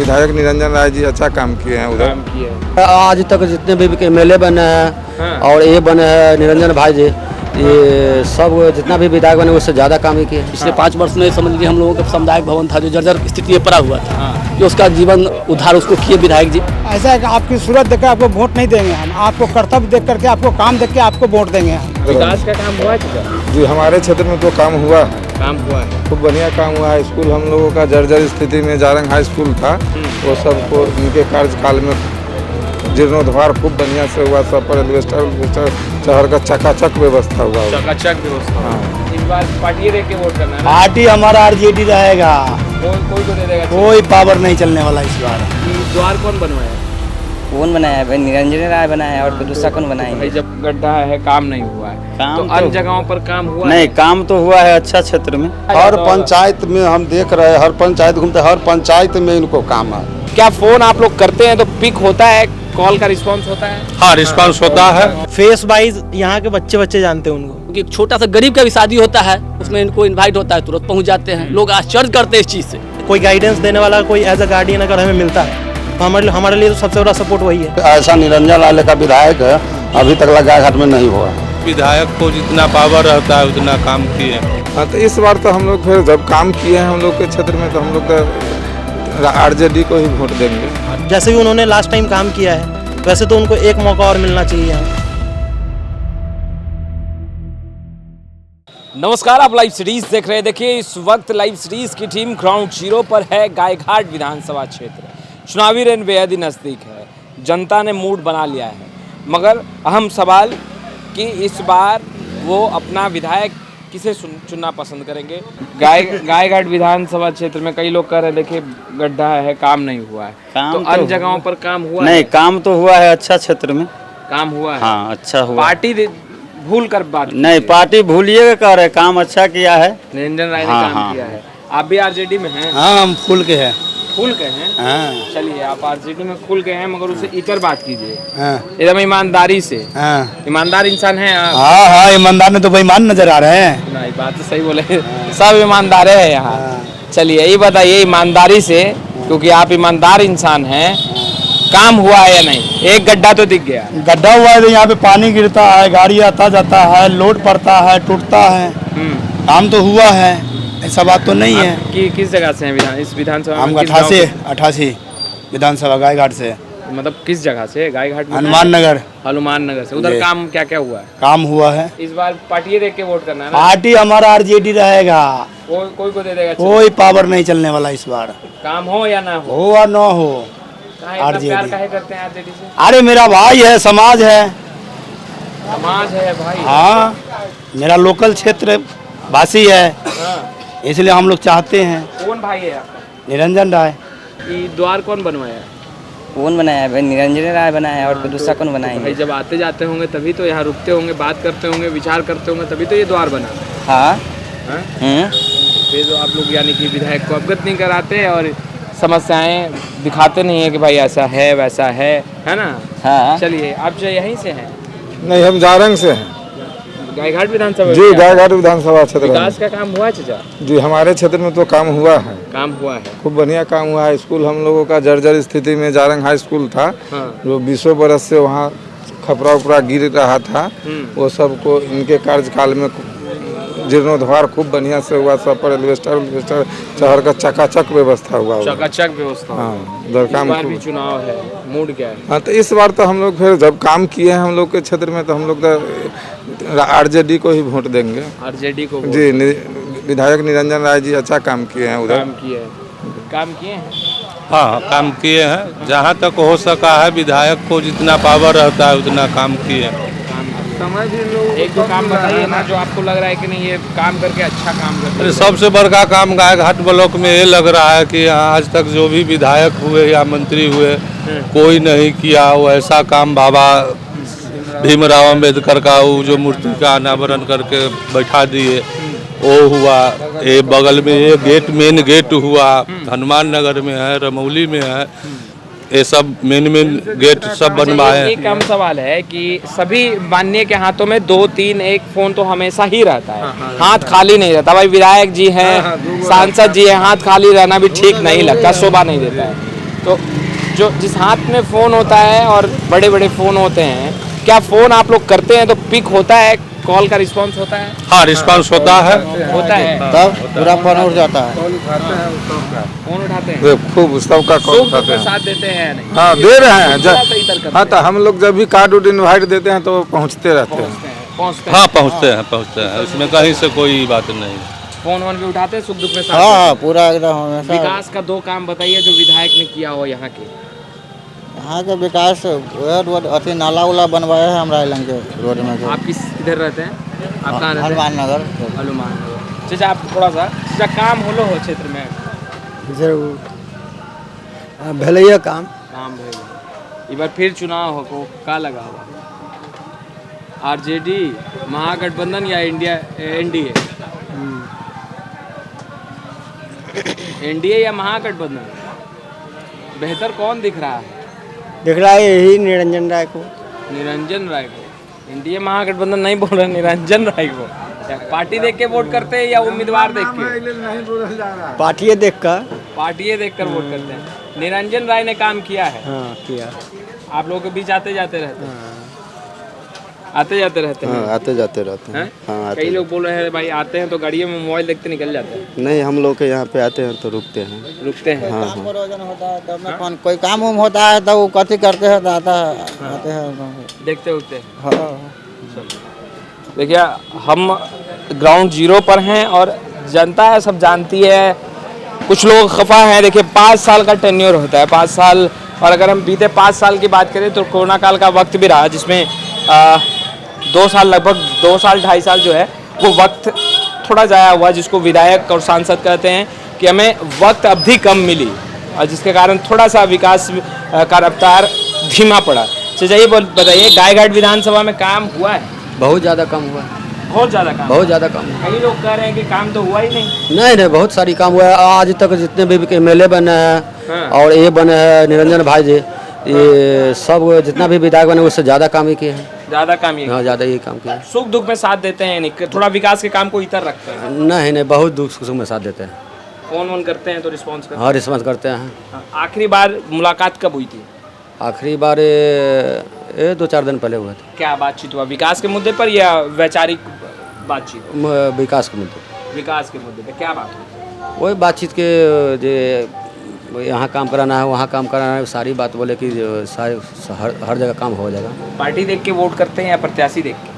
विधायक निरंजन राय जी अच्छा काम किए हैं उधर। आज तक जितने भी MLA बने हैं और ये बने हैं निरंजन भाई जी, ये सब जितना भी विधायक बने उससे ज़्यादा काम ही किए। पिछले 5 वर्ष में समझ लीजिए हम लोगों का सामुदायिक भवन था जो जर्जर स्थिति में पड़ा हुआ था, कि उसका जीवन उद्धार उसको किए विधायक जी। ऐसा है कि आपकी सूरत देखकर आपको वोट नहीं देंगे हम, आपको कर्तव्य देख करके, आपको काम देख के आपको वोट देंगे हम। विकास का काम हुआ है जी, हमारे क्षेत्र में तो काम हुआ है, है खूब बढ़िया काम हुआ है। स्कूल हम लोगों का जर्जर स्थिति में जारंग हाई स्कूल था, वो सबको इनके कार्यकाल में जीर्णोद्धार खूब बढ़िया से हुआ। सब पर एल्वेस्टर शहर का चकाचक व्यवस्था हुआ। चकाचक व्यवस्था। हाँ। इस बार पार्टी देख के वोट करना है। पार्टी हमारा RJD रहेगा, कोई तो दे देगा, कोई पावर नहीं चलने वाला इस बार। द्वार कौन बनवाया? कौन बनाया है भाई? निरंजन राय बनाया है, और कोई दूसरा कौन बनाया भाई? जब गड्ढा है, काम नहीं हुआ है, काम तो अन्य जगहों पर काम हुआ नहीं, है? काम तो हुआ है अच्छा क्षेत्र में। हर पंचायत में हम देख रहे हैं, हर पंचायत घूमते, हर पंचायत में इनको काम है। क्या फोन आप लोग करते हैं तो पिक होता है, कॉल का रिस्पांस होता है? हाँ, रिस्पांस होता है। फेस वाइज यहाँ के बच्चे जानते हैं उनको, क्योंकि एक छोटा सा गरीब का भी शादी होता है, उसमें इनको इनवाइट होता है, तुरंत पहुंच जाते हैं। लोग आश्चर्य करते हैं इस चीज से। कोई गाइडेंस देने वाला कोई एज अ गार्डियन अगर हमें मिलता है तो हमारे लिए तो सबसे बड़ा सपोर्ट वही है। ऐसा निरंजन लाल का विधायक है, अभी तक गाय घाट में नहीं हुआ। विधायक को जितना पावर रहता है उतना काम किए। हाँ, तो इस बार तो हम लोग फिर जब काम किए हैं हम लोग के क्षेत्र में, तो हम लोग RJD को ही वोट देंगे। जैसे भी उन्होंने लास्ट टाइम काम किया है, वैसे तो उनको एक मौका और मिलना चाहिए। नमस्कार, आप लाइव सीरीज देख रहे हैं। देखिए, इस वक्त लाइव सीरीज की टीम ग्राउंड जीरो पर है। गायघाट विधानसभा क्षेत्र चुनावी रेन बेहद ही नज़दीक है, जनता ने मूड बना लिया है। मगर अहम सवाल कि इस बार वो अपना विधायक किसे चुनना पसंद करेंगे। गायघाट विधानसभा क्षेत्र में कई लोग कह रहे हैं देखिए गड्ढा है, काम नहीं हुआ है, तो अन्य जगहों पर काम हुआ नहीं, है? काम तो हुआ है अच्छा क्षेत्र में, काम हुआ है। हाँ अच्छा हुआ। पार्टी भूल कर बात नहीं, पार्टी भूलिएगा, कह रहे काम अच्छा किया है निरंजन राय ने काम किया है। आप भी RJD में हैं? हाँ, हम फूल के हैं। खुल के हैं? हाँ। चलिए, आप RJD में खुल के हैं, मगर उसे इतर बात कीजिए हाँ। एकदम ईमानदारी से। हाँ, ईमानदार इंसान है आप? हाँ, ईमानदार में तो बेईमान नजर आ रहे हैं। नहीं, बात तो सही बोले, सब ईमानदार है यहाँ। चलिए, ये बताइए ईमानदारी से, क्योंकि आप ईमानदार इंसान हैं, काम हुआ है या नहीं? एक गड्ढा तो दिख गया। गड्ढा हुआ है तो यहाँ पे पानी गिरता है, गाड़ी आता जाता है, लोड पड़ता है, टूटता है। काम तो हुआ है, ऐसा बात तो नहीं है। कि किस जगह से हैं इस विधानसभा में? हम 88 विधानसभा गायघाट से। मतलब किस जगह से? गायघाट में? हनुमान नगर से। उधर काम क्या क्या हुआ है? काम हुआ है। इस बार पार्टी देख के वोट करना है ना? पार्टी हमारा RJD रहेगा, कोई को दे देगा? कोई पावर नहीं चलने वाला इस बार। काम हो या ना हो? हो या ना हो, प्यार काहे करते हैं RJD से? अरे मेरा भाई है, समाज है। समाज है भाई? हाँ, मेरा लोकल क्षेत्र वासी है, हाँ। इसलिए हम लोग चाहते हैं। कौन भाई है आपका? निरंजन राय। ये द्वार कौन बनवाया है? कौन बनाया है भाई? निरंजन राय बनाया है, और कोई दूसरा कौन बनाया भाई है? जब आते जाते होंगे तभी तो यहाँ रुकते होंगे, बात करते होंगे, विचार करते होंगे, तभी तो ये द्वार बना। हाँ। फिर तो आप लोग यानी कि विधायक को अवगत नहीं कराते और समस्याएं दिखाते नहीं है कि भाई ऐसा है वैसा है ना? हाँ। चलिए, आप जो यहीं से हैं? नहीं, हम जारंग से हैं। गायघाट विधानसभा? जी, गायघाट विधानसभा क्षेत्र में। विकास का काम हुआ है चाचा? जी, हमारे क्षेत्र में तो काम हुआ है, काम हुआ है, खूब बढ़िया काम हुआ है। स्कूल हम लोगों का जर्जर स्थिति में जारंग हाई स्कूल था, जो 20 बरस से वहाँ खपरा उपरा गिर रहा था, वो सबको इनके कार्यकाल में जीर्णोद्धार खूब बढ़िया से हुआ। सब पर एल्वेस्टर शहर का चकाचक व्यवस्था हुआ। चकाचक व्यवस्था। हाँ, इधर काम इस बार भी चुनाव है, मूड क्या है? हाँ, तो इस बार तो हम लोग फिर जब काम किए हैं हम लोग के क्षेत्र में, तो हम लोग तो RJD को ही वोट देंगे। RJD को? जी, विधायक निरंजन राय जी अच्छा काम किए हैं उधर। काम किए हैं? हाँ, काम किए हैं, जहाँ तक हो सका है। विधायक को जितना पावर रहता है उतना काम किए हैं। एक दो काम बताइए ना जो आपको लग रहा है कि नहीं ये काम करके अच्छा काम करते हैं। सबसे बड़का काम गायघाट ब्लॉक में ये लग रहा है कि आज तक जो भी विधायक हुए या मंत्री हुए, कोई नहीं किया वो ऐसा काम। बाबा भीमराव अंबेडकर का वो जो मूर्ति का अनावरण करके बैठा दिए, वो हुआ। ये बगल में ये गेट, मेन गेट हुआ, हनुमान नगर में है, रमौली में है, ये सब मेन गेट सब बनवाए। एक कम सवाल है कि सभी माननीय के हाथों में 2-3 एक फोन तो हमेशा ही रहता है, हाथ खाली नहीं रहता। भाई विधायक जी हैं, सांसद जी हैं, हाथ खाली रहना भी ठीक नहीं लगता, शोभा नहीं देता है। तो जो जिस हाथ में फ़ोन होता है और बड़े बड़े फ़ोन होते हैं, क्या फ़ोन आप लोग करते हैं तो पिक होता है, कॉल का रिस्पांस होता है? हाँ रिस्पांस होता है। तब पूरा फोन उठ जाता है। फ़ोन उठाते हैं, वे खूब सबका कॉल सुख दुख उठाते में हैं। साथ देते हैं या नहीं? हाँ दे रहे हैं थोड़ा सा इधर करते हाँ तो हम लोग जब भी कार्ड उड इनवाइट देते हैं तो वो पहुँचते रहते हैं। पहुँचते हाँ पहुँचते हैं, इसमें कहीं से कोई बात नहीं। फोन वोन भी उठाते हैं, सुख दुख में साथ हाँ देते हाँ पूरा एकदम हमेशा। विकास का 2 काम बताइए जो विधायक ने किया हो यहाँ के। यहाँ के विकास वह रोड अथी नाला उला बनवाया है हमारा इलाके के रोड में। आप किधर रहते हैं? आप कहाँ रहते हैं? हनुमान नगर। हनुमान नगर। चाचा आप थोड़ा सा चाचा काम होलो हो क्षेत्र में? भले काम काम भइल। इस बार फिर चुनाव हो को का लगा हुआ? आरजेडी, महागठबंधन या इंडिया एनडीए? एनडीए या महागठबंधन? बेहतर कौन दिख रहा है? दिख रहा है यही निरंजन राय को। निरंजन राय को। एनडीए महागठबंधन नहीं बोल रहे, निरंजन राय को। क्या पार्टी देख के वोट करते हैं या उम्मीदवार देख के? पार्टियाँ देख कर। पार्टियाँ देख कर वोट करते हैं। निरंजन राय ने काम किया है। हाँ किया। आप लोगों के बीच आते जाते रहते हैं? आते जाते रहते हैं? आते जाते रहते हैं? हाँ कई लोग बोल रहे हैं भाई आते हैं तो गाड़ियों में मोबाइल देखते निकल जाते हैं। नहीं हम लोग के यहाँ पे आते हैं तो रुकते हैं। रुकते हैं। काम प्रयोजन होता है तब में फोन, कोई काम उम होता है तो वो कथी करते हैं तो आता है आते हैं। देखते उठते हैं। हाँ देखिए हम ग्राउंड जीरो पर हैं और जनता है सब जानती है। कुछ लोग खफा हैं। देखिए 5 साल का टेन्योर होता है, 5 साल। और अगर हम बीते 5 साल की बात करें तो कोरोना काल का वक्त भी रहा जिसमें 2 साल लगभग 2 साल 2.5 साल जो है वो वक्त थोड़ा ज़ाया हुआ, जिसको विधायक और सांसद कहते हैं कि हमें वक्त अवधि कम मिली और जिसके कारण थोड़ा सा विकास का रफ्तार धीमा पड़ा। चाहिए बताइए गायघाट विधानसभा में काम हुआ है? बहुत ज़्यादा कम हुआ। बहुत ज़्यादा काम। बहुत ज़्यादा कम। कई लोग कह रहे हैं कि काम तो हुआ ही नहीं। नहीं बहुत सारी काम हुआ है। आज तक जितने भी MLA बने हैं और ये बने हैं निरंजन भाई जी, ये सब जितना भी विधायक बने उससे ज़्यादा काम ही किए हैं। ज़्यादा काम ही। हाँ ज़्यादा ये काम किया है। सुख दुख में साथ देते हैं नहीं, थोड़ा विकास के काम को इतर रखते हैं? नहीं बहुत दुख सुख में साथ देते हैं। फोन वोन करते हैं तो रिस्पॉन्स करते हाँ रिस्पॉन्स करते हैं। हैं। आखिरी बार मुलाकात कब हुई थी? आखिरी बार ये 2-4 दिन पहले हुआ था। क्या बातचीत हुआ, विकास के मुद्दे पर या वैचारिक बातचीत? विकास के मुद्दे। विकास के मुद्दे पे क्या बात हुई? वही बातचीत के जो यहाँ काम कराना है वहाँ काम कराना है, सारी बात बोले कि सारे हर जगह काम हो जाएगा। पार्टी देख के वोट करते हैं या प्रत्याशी देख के?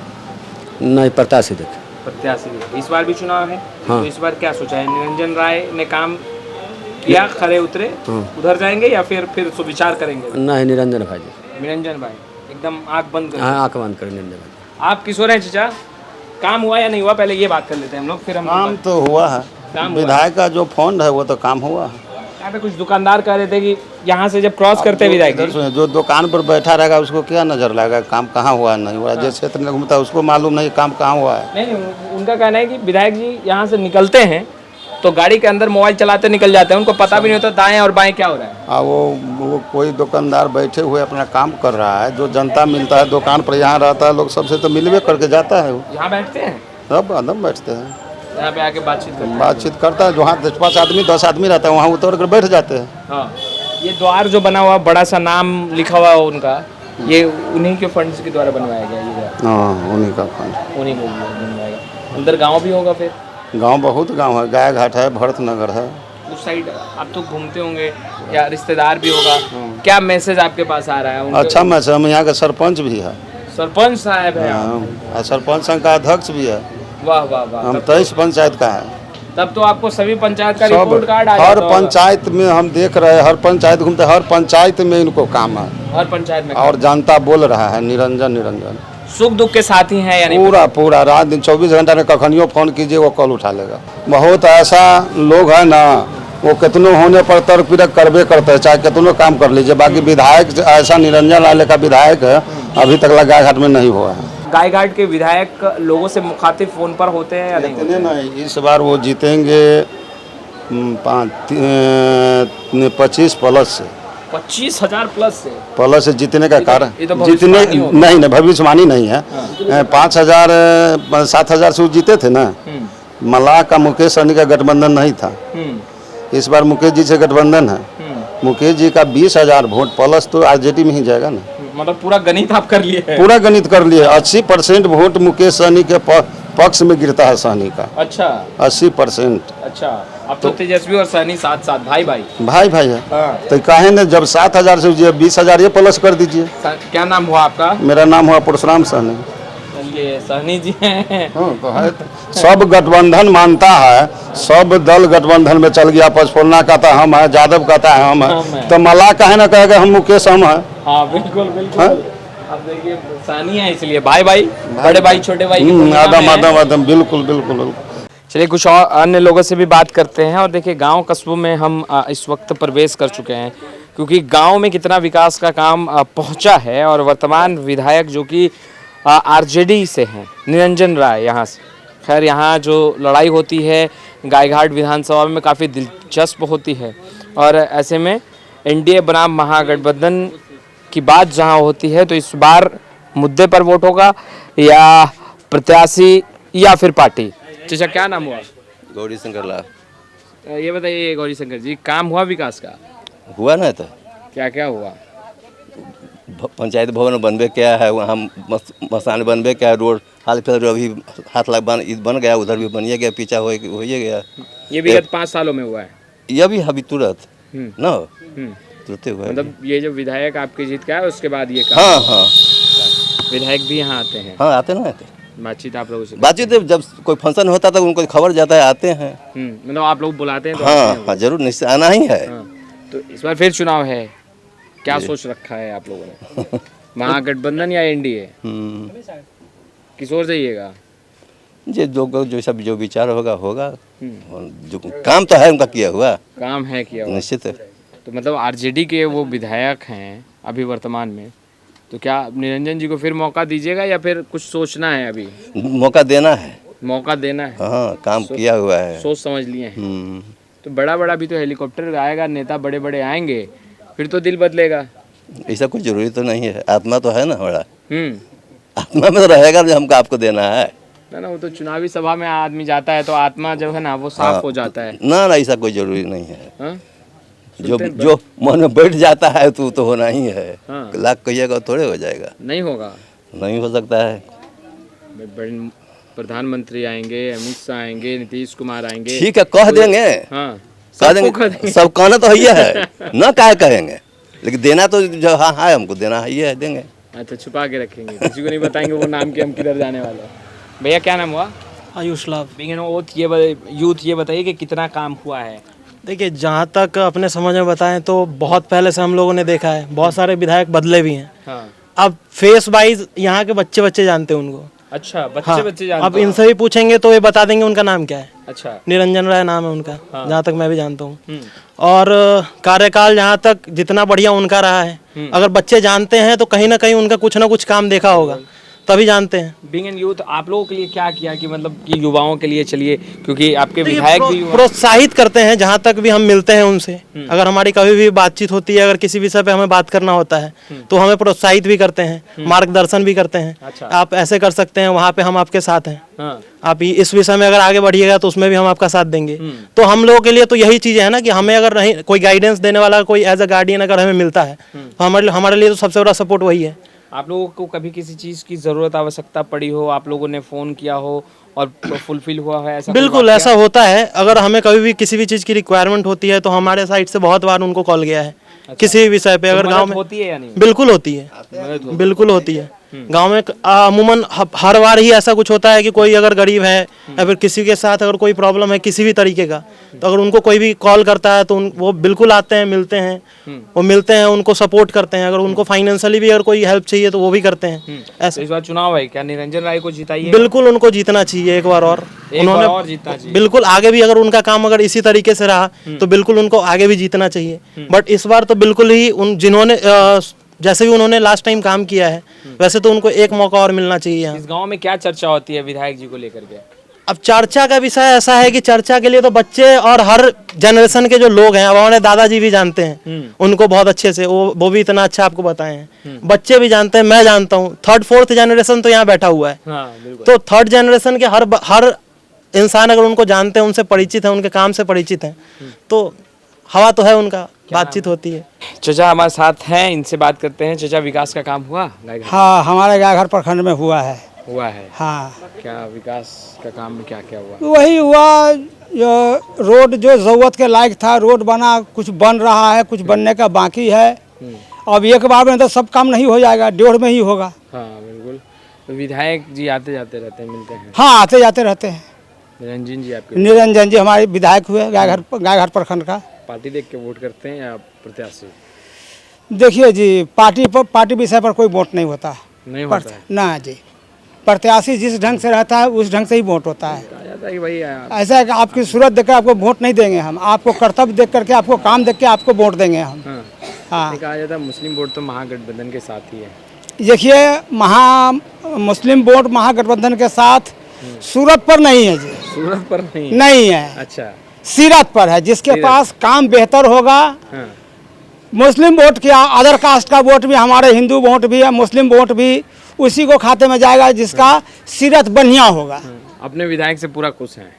नहीं प्रत्याशी देख। प्रत्याशी देख के। इस बार भी चुनाव है हाँ। तो इस बार क्या सोचा है? निरंजन राय ने काम किया, खरे उतरे, उधर जाएंगे या फिर विचार करेंगे? नहीं निरंजन भाई जी। निरंजन भाई एकदम आँख बंद कर। हाँ आँख बंद कर निरंजन भाई। आप किशोर हैं चाचा? काम हुआ या नहीं हुआ पहले ये बात कर लेते हैं हम लोग, फिर हम काम तो हुआ है। काम हुआ। विधायक का जो फंड है वो तो काम हुआ है। यहाँ पे कुछ दुकानदार कह रहे थे कि यहाँ से जब क्रॉस करते हैं विधायक इधर जी, सुनिए, जो दुकान पर बैठा रहेगा उसको क्या नजर लगेगा काम कहाँ हुआ है नहीं हुआ। जिस क्षेत्र में घूमता है उसको मालूम नहीं काम कहाँ हुआ है। नहीं उनका कहना है कि विधायक जी यहाँ से निकलते हैं तो गाड़ी के अंदर मोबाइल चलाते निकल जाते हैं, उनको पता भी नहीं होता दाएं और बाएं क्या हो रहा है। वो कोई दुकानदार बैठे हुए अपना काम कर रहा है। जो जनता मिलता है दुकान पर यहाँ रहता है लोग सबसे तो मिलवे करके जाता है। वो यहाँ बैठते हैं, सब आदम बैठते हैं, यहाँ पे आके बातचीत करते हैं। बातचीत करता है। जहाँ 5 आदमी 10 आदमी रहता है वहाँ उतर कर बैठ जाते हैं। हाँ ये द्वार जो बना हुआ बड़ा सा नाम लिखा हुआ है उनका, ये उन्हीं के फंड्स के द्वारा बनवाया गया ये द्वार? हाँ उन्हीं का फंड। उन्हीं को बनवाया गया। अंदर गाँव भी होगा फिर? गांव बहुत गांव है, गायघाट है, भरत नगर है। उस साइड आप तो घूमते होंगे या रिश्तेदार भी होगा, क्या मैसेज आपके पास आ रहा है उनके? अच्छा मैसेज। हम यहाँ का सरपंच भी है। सरपंच साहब है? हाँ, सरपंच संघ का अध्यक्ष भी है। वाह वाह वाह। हम 23 पंचायत का है। तब तो आपको सभी पंचायत का सब रिपोर्ट कार्ड आ हर जाता होगा। पंचायत में हम देख रहे हैं, हर पंचायत घूमते, हर पंचायत में इनको काम है हर पंचायत में और जनता बोल रहा है निरंजन निरंजन। सुख दुख के साथ ही है या नहीं? पूरा रात दिन 24 घंटा में कखनियों फोन कीजिए वो कॉल उठा लेगा। बहुत ऐसा लोग है ना, वो कितनों होने पर तर्क वितर्क करबे करते हैं, चाहे कितनों काम कर लीजिए। बाकी विधायक ऐसा निरंजन लाले का विधायक है अभी तक गायघाट में नहीं हुआ है। गायघाट के विधायक लोगों से मुखातिब फोन पर होते हैं या नहीं? इतने नहीं, इस बार वो जीतेंगे 25 प्लस से। 25,000 प्लस से? प्लस से जीतने का कारण ये तो जीतने भविष्यवाणी होगी। नहीं भविष्यवाणी नहीं है। 5,000 7,000 से वो जीते थे ना। मल्लाह का मुकेश सहनी का गठबंधन नहीं था। इस बार मुकेश जी से गठबंधन है मुकेश जी का 20,000 वोट प्लस तो आरजेडी में ही जाएगा ना। मतलब पूरा गणित आप कर लिए हैं। पूरा गणित कर लिए। 80% वोट मुकेश सहनी के पक्ष में गिरता है सहनी का। अच्छा 80%। अच्छा, अब तो तेजस्वी और सहनी साथ साथ भाई भाई भाई है। हाँ। तो काहे ने जब 7,000 से 20,000 ये प्लस कर दीजिए। क्या नाम हुआ आपका? मेरा नाम हुआ परशुराम सहनी। ये सहनी जी हैं। तो है सब गठबंधन मानता है, सब दल गठबंधन में चल गया। पचफोरना कहता हम है, यादव कहता है हम है, तो मल्लाह काहे ना कहेगा हम मुकेश हम है। हाँ बिल्कुल बिल्कुल। अब देखिए सहनी है इसलिए भाई बड़े भाई छोटे भाई आदम बिल्कुल बिल्कुल। चलिए कुछ और अन्य लोगों से भी बात करते हैं। और देखिए गांव कस्बों में हम इस वक्त प्रवेश कर चुके हैं, क्योंकि गांव में कितना विकास का काम पहुंचा है। और वर्तमान विधायक जो कि आरजेडी से हैं, निरंजन राय, यहाँ से खैर यहाँ जो लड़ाई होती है गायघाट विधानसभा में काफ़ी दिलचस्प होती है। और ऐसे में एनडीए बनाम महागठबंधन की बात जहाँ होती है, तो इस बार मुद्दे पर वोट होगा या प्रत्याशी या फिर पार्टी। चाचा क्या नाम हुआ? गौरी शंकर लाल। ये बताइए गौरी शंकर जी, काम हुआ विकास का? हुआ ना, तो क्या क्या हुआ? पंचायत भवन बनबे क्या है, वहाँ मसान बनबे क्या है, रोड हाल फिलहाल अभी हाथ लाख बन गया, उधर भी बनिए गया, पीछा हो गया। ये विगत 5 सालों में हुआ है? यह भी अभी तुरंत ना तुरंत हुआ है। मतलब ये जो विधायक आपकी जीत का है उसके बाद ये काम? हाँ विधायक भी यहाँ आते हैं? हाँ आते ना। बातचीत आप लोगों से? बातचीत जब कोई फंक्शन होता है तो उनको खबर जाता है, आते हैं। मतलब आप लोग बुलाते हैं तो? हाँ जरूर, निश्चय आना ही है। तो इस बार फिर चुनाव है, क्या सोच रखा है आप लोगों ने? महागठबंधन या एनडीए? किस ओर जाइएगा? जो विचार होगा। जो काम तो है उनका किया हुआ, काम है किया हुआ निश्चित है। तो मतलब आरजेडी के वो विधायक हैं अभी वर्तमान में, तो क्या निरंजन जी को फिर मौका दीजिएगा या फिर कुछ सोचना है? अभी मौका देना है। मौका देना है। हाँ काम किया हुआ है, सोच समझ लिए हैं। तो बड़ा भी तो हेलीकॉप्टर आएगा, नेता बड़े आएंगे, फिर तो दिल बदलेगा। ऐसा कुछ जरूरी तो नहीं है, आत्मा तो है ना बड़ा। आत्मा में तो रहेगा जो हमको आपको देना है ना। वो तो चुनावी सभा में आदमी जाता है तो आत्मा जो है ना वो साफ हो जाता है ना। ऐसा कोई जरूरी नहीं है। हाँ? जो मन में बैठ जाता है तो होना ही है। लाख कहिएगा थोड़े हो जाएगा, नहीं होगा, नहीं हो सकता है। प्रधानमंत्री आएंगे, अमित शाह आएंगे, नीतीश कुमार आएंगे, ठीक है कह देंगे। हाँ कह देंगे, सब कहना तो है ना, क्या कहेंगे, लेकिन देना तो जो हाँ हमको देना है देंगे। अच्छा छुपा के रखेंगे, किसी को नहीं बताएंगे वो नाम के हम किधर जाने वाले। भैया क्या नाम हुआ? आयुष लाभ। यूथ ये बताइए कि कितना काम हुआ है? देखिए जहाँ तक अपने समझ में बताएं तो बहुत पहले से हम लोगों ने देखा है, बहुत सारे विधायक बदले भी हैं। हाँ। अब फेस वाइज यहाँ के बच्चे जानते हैं उनको। अच्छा बच्चे हाँ, अब इनसे भी पूछेंगे तो ये बता देंगे उनका नाम क्या है। अच्छा निरंजन राय नाम है उनका। हाँ। जहाँ तक मैं भी जानता हूँ। और कार्यकाल जहाँ तक जितना बढ़िया उनका रहा है, अगर बच्चे जानते हैं तो कहीं ना कहीं उनका कुछ ना कुछ काम देखा होगा, तभी जानते हैं। बीइंग एन यूथ आप लोगों के लिए क्या किया कि मतलब कि युवाओं के लिए चलिए, क्योंकि आपके विधायक भी प्रोत्साहित करते हैं जहाँ तक भी हम मिलते हैं उनसे। अगर हमारी कभी भी बातचीत होती है, अगर किसी विषय पे हमें बात करना होता है तो हमें प्रोत्साहित भी करते हैं, मार्गदर्शन भी करते हैं। अच्छा। आप ऐसे कर सकते हैं, वहाँ पे हम आपके साथ हैं। हाँ। आप इस विषय में अगर आगे बढ़िएगा तो उसमें भी हम आपका साथ देंगे। तो हम लोगों के लिए तो यही चीज है ना कि हमें अगर नहीं कोई गाइडेंस देने वाला कोई एज अ गार्डियन अगर हमें मिलता है तो हमारे लिए तो सबसे बड़ा सपोर्ट वही है। आप लोगों को कभी किसी चीज़ की ज़रूरत आवश्यकता पड़ी हो, आप लोगों ने फ़ोन किया हो और फुलफिल हुआ है ऐसा? बिल्कुल ऐसा होता है। अगर हमें कभी भी किसी भी चीज़ की रिक्वायरमेंट होती है तो हमारे साइड से बहुत बार उनको कॉल गया है। अच्छा। किसी भी विषय पे अगर गांव में होती है या नहीं? बिल्कुल होती है, बिल्कुल होती है। गांव में अमूमन हर बार ही ऐसा कुछ होता है कि कोई अगर गरीब है या फिर किसी के साथ अगर कोई प्रॉब्लम है किसी भी तरीके का, तो अगर उनको कोई भी कॉल करता है तो वो बिल्कुल आते हैं, मिलते हैं, उनको सपोर्ट करते हैं। अगर उनको फाइनेंशियली भी अगर कोई हेल्प चाहिए तो वो भी करते हैं। ऐसा इस बार चुनाव है, क्या निरंजन राय को जिताइए? बिल्कुल उनको जीतना चाहिए एक बार और। उन्होंने जीतना चाहिए बिल्कुल। आगे भी अगर उनका काम अगर इसी तरीके से रहा तो बिल्कुल उनको आगे भी जीतना चाहिए। बट इस बार तो बिल्कुल ही जिन्होंने जैसे भी उन्होंने लास्ट टाइम काम किया है वैसे तो उनको एक मौका और मिलना चाहिए। इस गांव में क्या चर्चा होती है विधायक जी को लेकर के? अब चर्चा का विषय ऐसा है कि चर्चा के लिए तो बच्चे और हर जनरेशन के जो लोग हैं, अब हमारे दादाजी भी जानते हैं उनको बहुत अच्छे से, वो भी इतना अच्छा आपको बताए हैं। बच्चे भी जानते हैं, मैं जानता हूँ। 3rd 4th जनरेशन तो यहाँ बैठा हुआ है। तो 3rd जनरेशन के हर इंसान अगर उनको जानते हैं, उनसे परिचित है, उनके काम से परिचित है, तो हवा तो है उनका। बातचीत होती है। चचा हमारे साथ हैं, इनसे बात करते हैं। चचा, विकास का काम हुआ गायघाट? हाँ, हमारे गायघाट प्रखंड में हुआ है। हुआ है। हाँ, क्या विकास का काम में क्या क्या हुआ? वही हुआ, जो रोड जो ज़रूरत के लायक था रोड बना, कुछ बन रहा है, कुछ बनने का बाकी है। अब एक बार में तो सब काम नहीं हो जाएगा, 1.5 में ही होगा। हाँ बिल्कुल। तो विधायक जी आते जाते रहते हैं, मिलते हैं? हाँ, आते जाते रहते हैं। निरंजन जी आपके? निरंजन जी हमारे विधायक हुए गायघाट प्रखंड का। पार्टी देख के वोट करते हैं या प्रत्याशी? देखिए जी, पार्टी विषय पर कोई वोट नहीं होता। नहीं होता है? ना जी, प्रत्याशी जिस ढंग से रहता है उस ढंग से ही वोट होता है। कहा जाता है कि भाई ऐसा है कि आपकी सूरत देखकर आपको वोट नहीं देंगे हम, आपको कर्तव्य देख करके, आपको काम देख के आपको वोट देंगे हम। हाँ, कहा जाता है मुस्लिम वोट तो महागठबंधन के साथ ही है। देखिए, मुस्लिम वोट महागठबंधन के साथ सूरत पर नहीं है जी। सूरत पर नहीं है। अच्छा, सीरत पर है। जिसके पास काम बेहतर होगा, हाँ। मुस्लिम वोट किया, अदर कास्ट का वोट भी, हमारे हिंदू वोट भी है, मुस्लिम वोट भी उसी को खाते में जाएगा जिसका सीरत बढ़िया होगा। अपने विधायक से पूरा खुश हैं?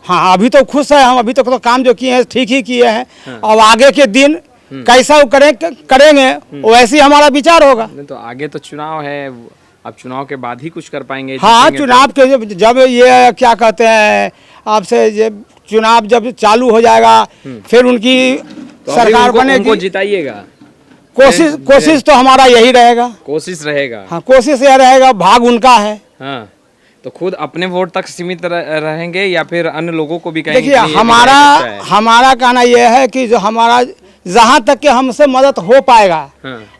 हाँ, अभी तो खुश है हम। अभी तक तो काम जो किए हैं ठीक ही किए हैं। अब आगे के दिन कैसा वो करेंगे वैसे ही हमारा विचार होगा। नहीं तो आगे तो चुनाव है, अब चुनाव के बाद ही कुछ कर पाएंगे। हाँ, जीतेंगे चुनाव के जब ये क्या कहते हैं आपसे, ये चुनाव जब चालू हो जाएगा फिर उनकी तो अभी सरकार उनको बनेगी। जिताइएगा? कोशिश तो हमारा यही रहेगा। कोशिश रहेगा। हाँ, कोशिश यह रहेगा, भाग उनका है। हाँ, तो खुद अपने वोट तक सीमित रहेंगे या फिर अन्य लोगों को भी कहेंगे? देखिए, कि ये विधायक अच्छा है? हमारा कहना यह है कि जो हमारा जहाँ तक कि हमसे मदद हो पाएगा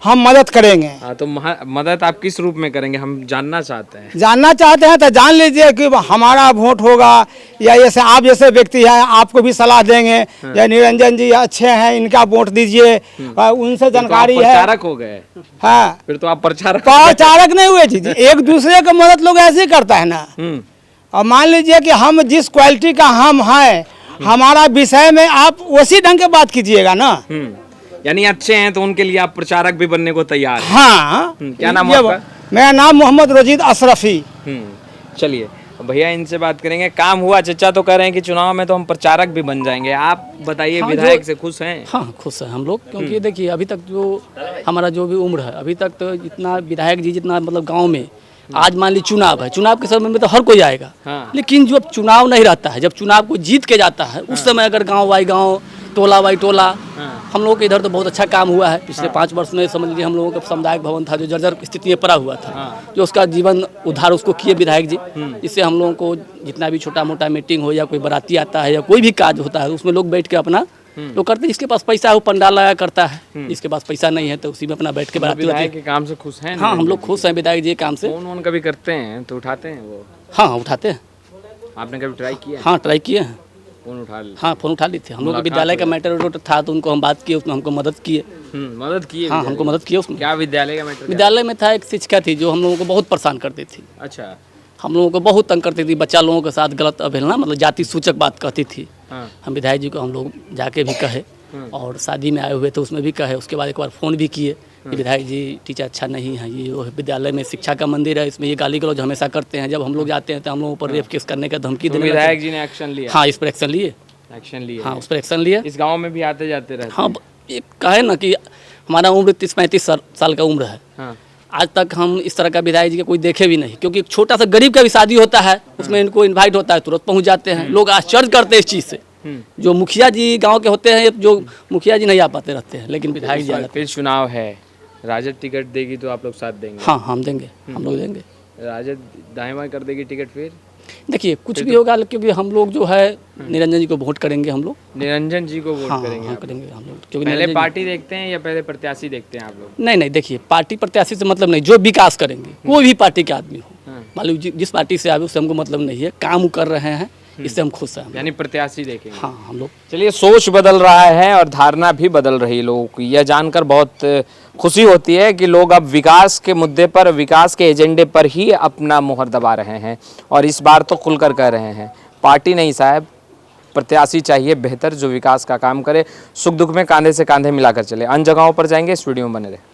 हम मदद करेंगे। हाँ, तो मदद आप किस रूप में करेंगे, हम जानना चाहते हैं। जानना चाहते हैं तो जान लीजिए कि हमारा वोट होगा, या जैसे आप जैसे व्यक्ति हैं आपको भी सलाह देंगे, या निरंजन जी अच्छे हैं इनका वोट दीजिए, उनसे जानकारी है। प्रचारक हो गए? हाँ, फिर तो आप प्रचारक नहीं हुए जी। एक दूसरे की मदद लोग ऐसे ही करता है ना। अब मान लीजिए कि हम जिस क्वालिटी का हम हैं, हमारा विषय में आप उसी ढंग के बात कीजिएगा ना। यानी अच्छे हैं तो उनके लिए आप प्रचारक भी बनने को तैयार हैं? हाँ। क्या नाम है आपका? मेरा नाम मोहम्मद रोजीद अशरफी। चलिए भैया इनसे बात करेंगे। काम हुआ, चचा तो कह रहे हैं कि चुनाव में तो हम प्रचारक भी बन जाएंगे। आप बताइए, हाँ, विधायक से खुश हैं? हाँ, खुश हैं हम लोग, क्योंकि देखिए अभी तक जो हमारा जो भी उम्र है, अभी तक तो इतना विधायक जी जितना मतलब गाँव में, आज मान ली चुनाव है, चुनाव के समय में तो हर कोई आएगा। हाँ। लेकिन जब चुनाव नहीं रहता है, जब चुनाव को जीत के जाता है, उस समय अगर गांव बाई गांव, टोला बाई टोला, हम लोगों के इधर तो बहुत अच्छा काम हुआ है। पिछले 5 वर्ष में समझ लीजिए हम लोगों का सामुदायिक भवन था जो जर्जर स्थिति में पड़ा हुआ था, जो उसका जीवन उद्धार उसको किए विधायक जी। इससे हम लोगों को जितना भी छोटा मोटा मीटिंग हो या कोई बाराती आता है या कोई भी काज होता है, उसमें लोग बैठ के अपना लोग करते हैं। जिसके पास पैसा है वो पंडाल लगा करता है, जिसके पास पैसा नहीं है तो उसी में अपना बैठ के बाराती विधायक के काम से खुश हैं? हाँ, हम लोग खुश हैं विधायक जी काम से। फोन कभी करते हैं तो उठाते हैं वो? हाँ, उठाते हैं। आपने कभी ट्राई किया? हाँ, ट्राई किए हैं। फोन उठा ली? हाँ, फोन उठा ली थी। हम लोग विद्यालय का मैटर था तो उनको हम बात किए, उसमें हमको मदद किए। मदद किए? हाँ, हमको मदद किए उसमें। क्या विद्यालय का मैटर? विद्यालय में था एक शिक्षिका थी जो हम लोगों को बहुत परेशान करती थी। अच्छा। हम लोगों को बहुत तंग करती थी, बच्चा लोगों के साथ गलत अवहेलना, मतलब जाति सूचक बात कहती थी। हम विधायक जी को हम लोग जाके भी कहे, और शादी में आए हुए तो उसमें भी कहे। उसके बाद एक बार फ़ोन भी किए कि विधायक जी टीचर अच्छा नहीं है, ये विद्यालय में शिक्षा का मंदिर है, इसमें ये गाली गलौज हमेशा करते हैं। जब हम लोग जाते हैं तो हम लोगों पर रेप केस करने का धमकी देने। विधायक जी ने एक्शन लिया? हाँ, इस पर एक्शन लिए। हाँ, उस पर एक्शन लिए। इस गांव में भी आते जाते रहते? हाँ, एक कहे ना कि हमारा उम्र 30-35 साल का उम्र है। हाँ। आज तक हम इस तरह का विधायक जी का कोई देखे भी नहीं, क्योंकि छोटा सा गरीब का भी शादी होता है, उसमें इनको इनवाइट होता है, तुरंत पहुंच जाते हैं। लोग आश्चर्य करते हैं इस चीज़ से। जो मुखिया जी गांव के होते हैं, जो मुखिया जी नहीं आ पाते रहते हैं, लेकिन विधायक जी। फिर चुनाव है, राजद टिकट देगी तो आप लोग साथ देंगे? हाँ, हम देंगे, हम लोग देंगे। राजद दाएं बाएं कर देगी टिकट? फिर देखिए कुछ भी होगा, क्योंकि हम लोग जो है निरंजन जी को वोट करेंगे। हम लोग निरंजन जी को वोट करेंगे? हाँ, करेंगे हम लोग। क्योंकि पहले पार्टी देखते हैं या पहले प्रत्याशी देखते हैं आप लोग? नहीं, देखिए पार्टी प्रत्याशी से मतलब नहीं, जो विकास करेंगे, कोई भी पार्टी के आदमी हो, मान लीजिए जिस पार्टी से आवे उससे हमको मतलब नहीं है, काम कर रहे हैं इससे हम खुश हैं। यानी प्रत्याशी देखेंगे? हाँ, हम लोग। चलिए, सोच बदल रहा है और धारणा भी बदल रही है लोगों की। यह जानकर बहुत खुशी होती है कि लोग अब विकास के मुद्दे पर, विकास के एजेंडे पर ही अपना मुहर दबा रहे हैं, और इस बार तो खुलकर कह रहे हैं पार्टी नहीं साहब, प्रत्याशी चाहिए बेहतर जो विकास का काम करे, सुख दुख में कांधे से कांधे मिलाकर चले। अन्य जगहों पर जाएंगे, इस वीडियो में बने रहे।